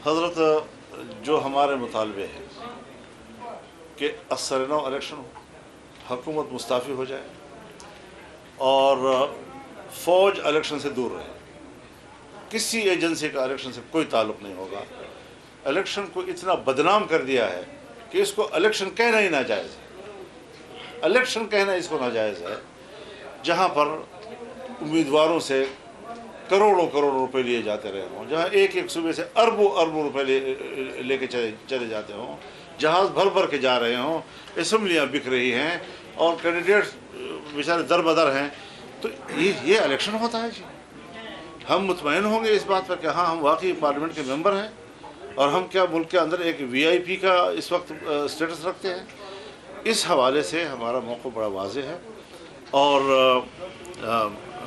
हज़रत जो हमारे मुतालबे हैं कि असरनो इलेक्शन हो, हुकूमत मुस्ताफ़ी हो जाए और फ़ौज इलेक्शन से दूर रहे, किसी एजेंसी का इलेक्शन से कोई ताल्लुक़ नहीं होगा। इलेक्शन को इतना बदनाम कर दिया है कि इसको इलेक्शन कहना ही नाजायज़ है। इलेक्शन कहना इसको नाजायज़ है, जहाँ पर उम्मीदवारों से करोड़ों करोड़ रुपए लिए जाते रहे हों, जहाँ एक एक सूबे से अरबों अरबों रुपए लेके चले जाते हों, जहाज़ भर भर के जा रहे हों, असम्बलियाँ बिक रही हैं और कैंडिडेट्स बेचारे दर बदर हैं, तो ये इलेक्शन होता है जी। हम मुतमईन होंगे इस बात पर कि हाँ, हम वाकई पार्लियामेंट के मेंबर हैं और हम क्या मुल्क के अंदर एक वीआईपी का इस वक्त स्टेटस रखते हैं। इस हवाले से हमारा मौक़िफ़ बड़ा वाज़ेह है और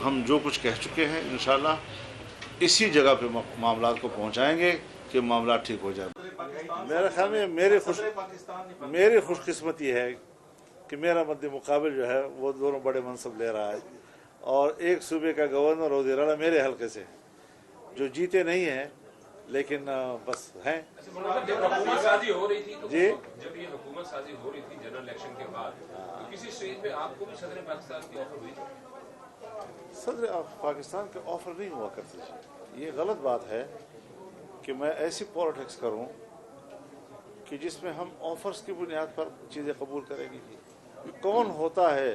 हम जो कुछ कह चुके हैं इंशाअल्लाह इसी जगह पे मामलात को पहुंचाएंगे कि मामला ठीक हो जाए। मेरे ख्याल में मेरी खुशकिस्मती है कि मेरा मद्दे मुकाबिल जो है वो दोनों बड़े मनसब ले रहा है और एक सूबे का गवर्नर और वज़ीर आला मेरे हल्के से जो जीते नहीं हैं लेकिन बस हैं। हुकूमत साजी हो रही थी तो जी, जब ये हुकूमत साजी हो रही थी जनरल इलेक्शन के बाद, तो किसी स्टेज पे आपको भी सदर पाकिस्तान की ऑफर हुई थी? सदर पाकिस्तान के ऑफर नहीं हुआ करती थी। ये गलत बात है कि मैं ऐसी पॉलिटिक्स करूं कि जिसमें हम ऑफर्स की बुनियाद पर चीज़ें कबूल करेंगे। कौन होता है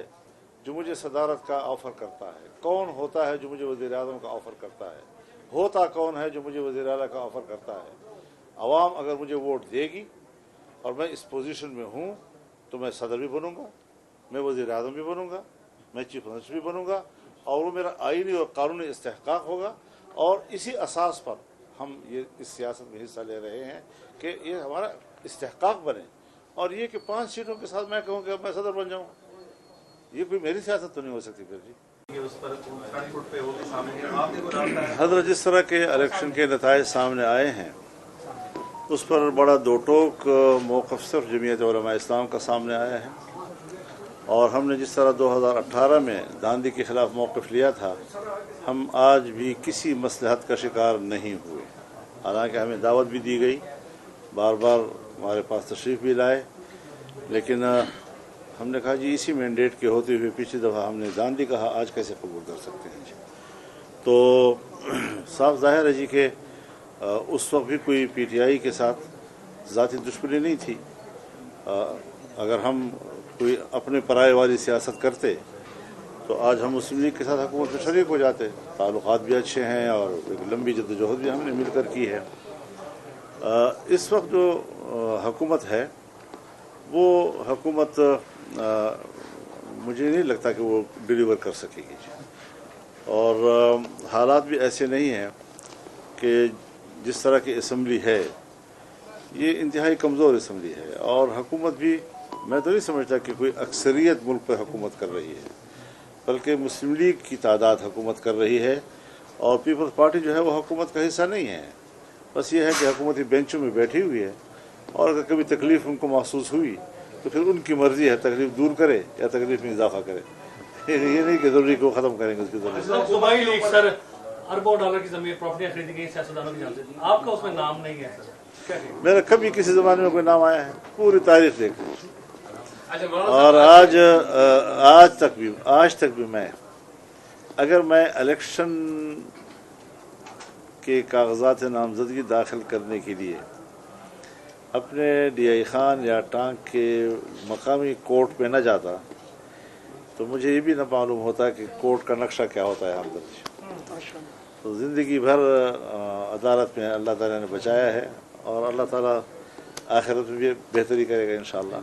जो मुझे सदारत का ऑफ़र करता है, कौन होता है जो मुझे वज़ीर आज़म का ऑफ़र करता है, होता कौन है जो मुझे वज़ीर आला का ऑफ़र करता है। अवाम अगर मुझे वोट देगी और मैं इस पोजीशन में हूँ तो मैं सदर भी बनूँगा, मैं वज़ीर आज़म भी बनूँगा, मैं चीफ मिनिस्टर भी बनूँगा और वो मेरा आईनी और कानूनी इस्तेहकाक होगा। और इसी असास पर हम ये इस सियासत में हिस्सा ले रहे हैं कि ये हमारा इस्तेहकाक बने और ये कि 5 सीटों के साथ मैं कहूँ कि मैं सदर बन जाऊँ, ये कोई मेरी सियासत तो नहीं हो सकती फिर जी। हज़रत जिस तरह के इलेक्शन के नताइज सामने आए हैं उस पर बड़ा दो टोक मौक़िफ़ सिर्फ जमीयत उलमा इस्लाम का सामने आया है और हमने जिस तरह 2018 में दांदी के ख़िलाफ़ मौक़िफ़ लिया था, हम आज भी किसी मसलहत का शिकार नहीं हुए। हालांकि हमें दावत भी दी गई, बार बार हमारे पास तशरीफ़ भी लाए, लेकिन हमने कहा जी इसी मैंडेट के होते हुए पिछली दफ़ा हमने दांदी कहा, आज कैसे कबूल कर सकते हैं जी। तो साफ ज़ाहिर है जी कि उस वक्त भी कोई पीटीआई के साथ ज़ाती दुश्मनी नहीं थी। अगर हम कोई अपने पराये वाली सियासत करते तो आज हम मुस्लिम लीग के साथ हुकूमत में शरीक हो जाते। ताल्लुकात भी अच्छे हैं और एक लंबी जद्दोजहद भी हमने मिलकर की है। इस वक्त जो हुकूमत है वो हुकूमत मुझे नहीं लगता कि वो डिलीवर कर सकेगी जी। और हालात भी ऐसे नहीं हैं कि जिस तरह की असम्बली है ये इंतहाई कमज़ोर असम्बली है और हुकूमत भी मैं तो नहीं समझता कि कोई अक्सरियत मुल्क पर हुकूमत कर रही है, बल्कि मुस्लिम लीग की तादाद हुकूमत कर रही है और पीपल्स पार्टी जो है वो हुकूमत का हिस्सा नहीं है। बस ये है कि हुकूमती बेंचों में बैठी हुई है और अगर कभी तकलीफ़ उनको महसूस हुई तो फिर उनकी मर्ज़ी है तकलीफ़ दूर करे या तकलीफ़ में इजाफा करे। ये नहीं कि ज़रूरी को ख़त्म करेंगे उसकी ज़रूरत। सर अरबों डॉलर की ज़मीन प्रॉपर्टियाँ खरीदी गई सियासतदानों की जानते, आपका उसमें नाम नहीं है सर? मेरा कभी किसी ज़माने में कोई नाम आया है? पूरी तारीख देख और आज तक भी मैं अगर मैं इलेक्शन के कागजात नामजदगी दाखिल करने के लिए अपने DI खान या टांग के मकामी कोर्ट पे न जाता तो मुझे ये भी न मालूम होता कि कोर्ट का नक्शा क्या होता है हमदर्द। तो ज़िंदगी भर अदालत में अल्लाह ताला ने बचाया है और अल्लाह ताला आखिरत में भी बेहतरी करेगा इंशाअल्लाह।